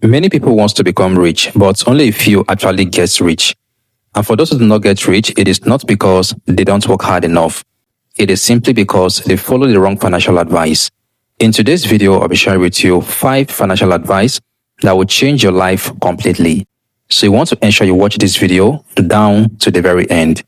Many people want to become rich, but only a few actually gets rich. And for those who do not get rich, it is not because they don't work hard enough. It is simply because they follow the wrong financial advice. In today's video, I'll be sharing with you 5 financial advice that will change your life completely. So you want to ensure you watch this video down to the very end.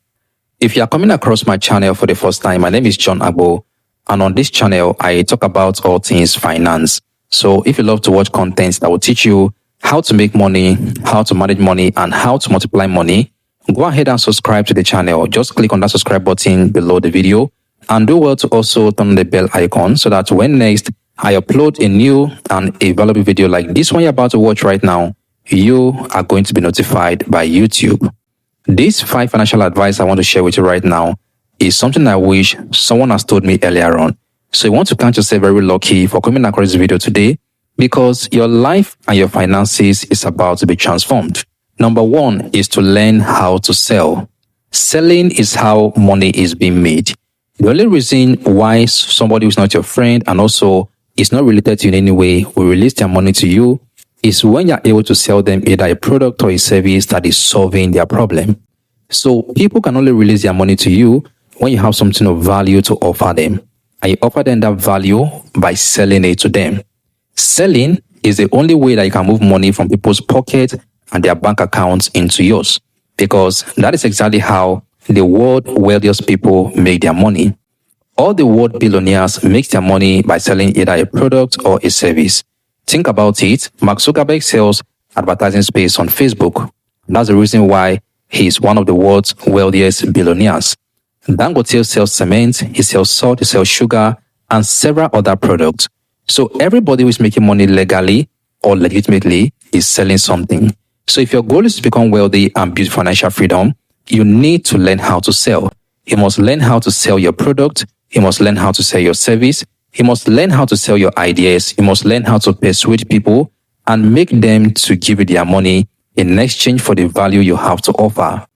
If you are coming across my channel for the first time, my name is John Agbo, and on this channel, I talk about all things finance. So if you love to watch content that will teach you how to make money, how to manage money, and how to multiply money, go ahead and subscribe to the channel. Just click on that subscribe button below the video and do well to also turn on the bell icon so that when next I upload a new and a valuable video like this one you're about to watch right now, you are going to be notified by YouTube. This 5 financial advice I want to share with you right now is something I wish someone has told me earlier on. So you want to count yourself very lucky for coming across this video today because your life and your finances is about to be transformed. Number 1 is to learn how to sell. Selling is how money is being made. The only reason why somebody who's not your friend and also is not related to you in any way will release their money to you is when you're able to sell them either a product or a service that is solving their problem. So people can only release their money to you when you have something of value to offer them. And you offer them that value by selling it to them. Selling is the only way that you can move money from people's pockets and their bank accounts into yours, because that is exactly how the world wealthiest people make their money. All the world billionaires make their money by selling either a product or a service. Think about it. Mark Zuckerberg sells advertising space on Facebook. That's the reason why he is one of the world's wealthiest billionaires. Dangote sells cement, he sells salt, he sells sugar, and several other products. So everybody who is making money legally or legitimately is selling something. So if your goal is to become wealthy and build financial freedom, you need to learn how to sell. You must learn how to sell your product. You must learn how to sell your service. You must learn how to sell your ideas. You must learn how to persuade people and make them to give you their money in exchange for the value you have to offer.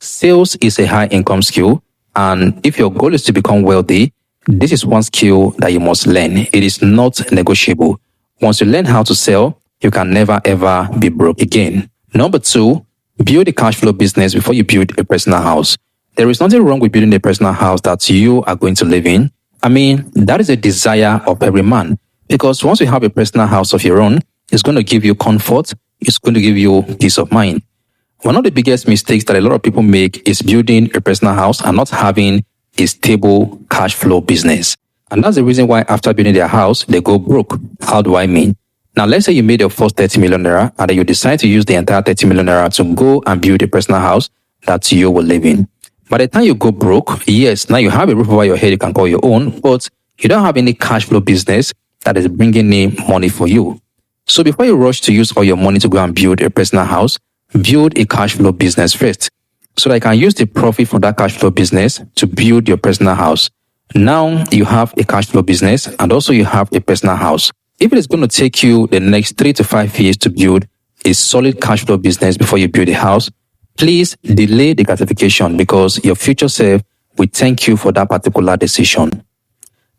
Sales is a high income skill. And if your goal is to become wealthy, this is one skill that you must learn. It is not negotiable. Once you learn how to sell, you can never ever be broke again. Number 2, build a cash flow business before you build a personal house. There is nothing wrong with building a personal house that you are going to live in. I mean, that is a desire of every man. Because once you have a personal house of your own, it's going to give you comfort. It's going to give you peace of mind. One of the biggest mistakes that a lot of people make is building a personal house and not having a stable cash flow business. And that's the reason why after building their house, they go broke. How do I mean? Now, let's say you made your first 30 million naira and then you decide to use the entire 30 million naira to go and build a personal house that you will live in. By the time you go broke, yes, now you have a roof over your head you can call your own, but you don't have any cash flow business that is bringing in money for you. So before you rush to use all your money to go and build a personal house, build a cash flow business first, so that you can use the profit from that cash flow business to build your personal house. Now you have a cash flow business and also you have a personal house. If it is going to take you the next 3 to 5 years to build a solid cash flow business before you build a house, please delay the gratification because your future self will thank you for that particular decision.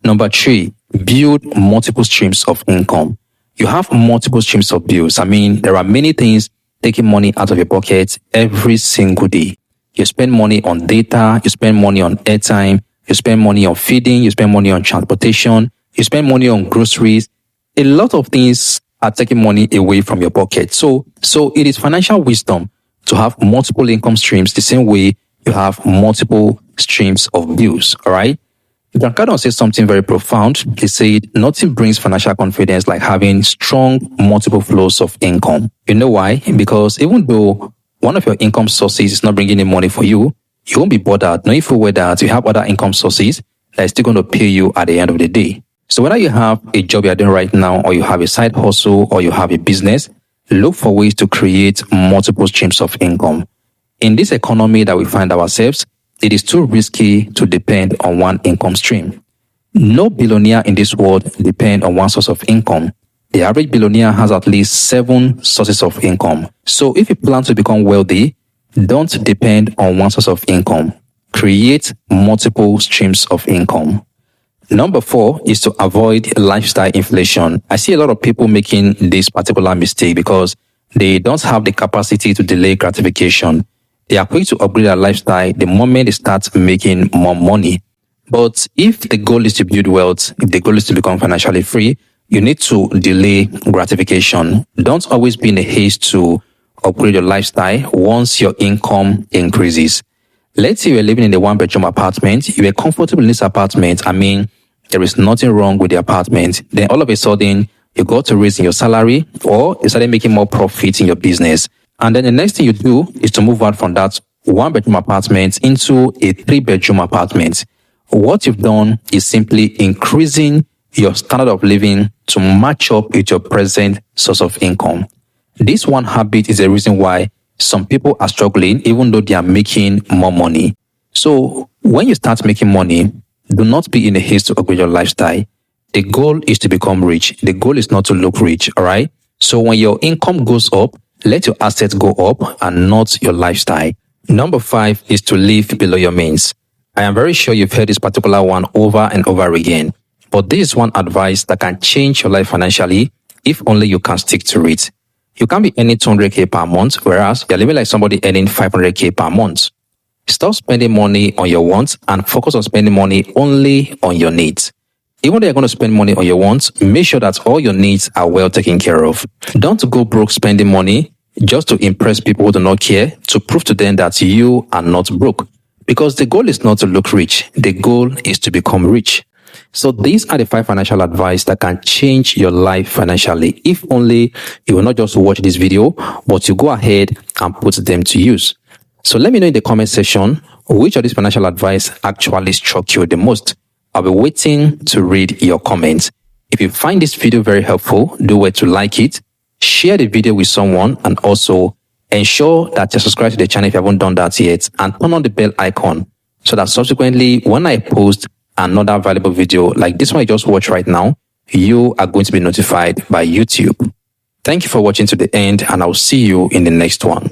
Number 3, build multiple streams of income. You have multiple streams of bills. I mean, there are many things taking money out of your pocket every single day. You spend money on data, you spend money on airtime, you spend money on feeding, you spend money on transportation, you spend money on groceries. A lot of things are taking money away from your pocket. So it is financial wisdom to have multiple income streams the same way you have multiple streams of bills. All right. Grant Cardone said something very profound. He said, nothing brings financial confidence like having strong multiple flows of income. You know why? Because even though one of your income sources is not bringing in money for you, you won't be bothered knowing full well that you have other income sources that is still going to pay you at the end of the day. So whether you have a job you're doing right now, or you have a side hustle, or you have a business, look for ways to create multiple streams of income. In this economy that we find ourselves, it is too risky to depend on one income stream. No billionaire in this world depend on one source of income. The average billionaire has at least 7 sources of income. So if you plan to become wealthy, don't depend on one source of income. Create multiple streams of income. Number 4 is to avoid lifestyle inflation. I see a lot of people making this particular mistake because they don't have the capacity to delay gratification. They are quick to upgrade their lifestyle the moment they start making more money. But if the goal is to build wealth, if the goal is to become financially free, you need to delay gratification. Don't always be in a haste to upgrade your lifestyle once your income increases. Let's say you're living in a one-bedroom apartment. You are comfortable in this apartment. I mean, there is nothing wrong with the apartment. Then all of a sudden, you got to raise in your salary or you started making more profit in your business. And then the next thing you do is to move out from that one-bedroom apartment into a three-bedroom apartment. What you've done is simply increasing your standard of living to match up with your present source of income. This one habit is the reason why some people are struggling even though they are making more money. So when you start making money, do not be in a haste to upgrade your lifestyle. The goal is to become rich. The goal is not to look rich, all right? So when your income goes up, let your assets go up and not your lifestyle. Number 5 is to live below your means. I am very sure you've heard this particular one over and over again, but this is one advice that can change your life financially if only you can stick to it. You can't be earning 200k per month, whereas you're living like somebody earning 500k per month. Stop spending money on your wants and focus on spending money only on your needs. Even though you're going to spend money on your wants, make sure that all your needs are well taken care of. Don't go broke spending money just to impress people who do not care, to prove to them that you are not broke. Because the goal is not to look rich. The goal is to become rich. So these are the 5 financial advice that can change your life financially. If only you will not just watch this video, but you go ahead and put them to use. So let me know in the comment section which of these financial advice actually struck you the most. I'll be waiting to read your comments. If you find this video very helpful, do well to like it, share the video with someone, and also ensure that you're subscribed to the channel if you haven't done that yet, and turn on the bell icon so that subsequently when I post another valuable video like this one you just watched right now, you are going to be notified by YouTube. Thank you for watching to the end, and I'll see you in the next one.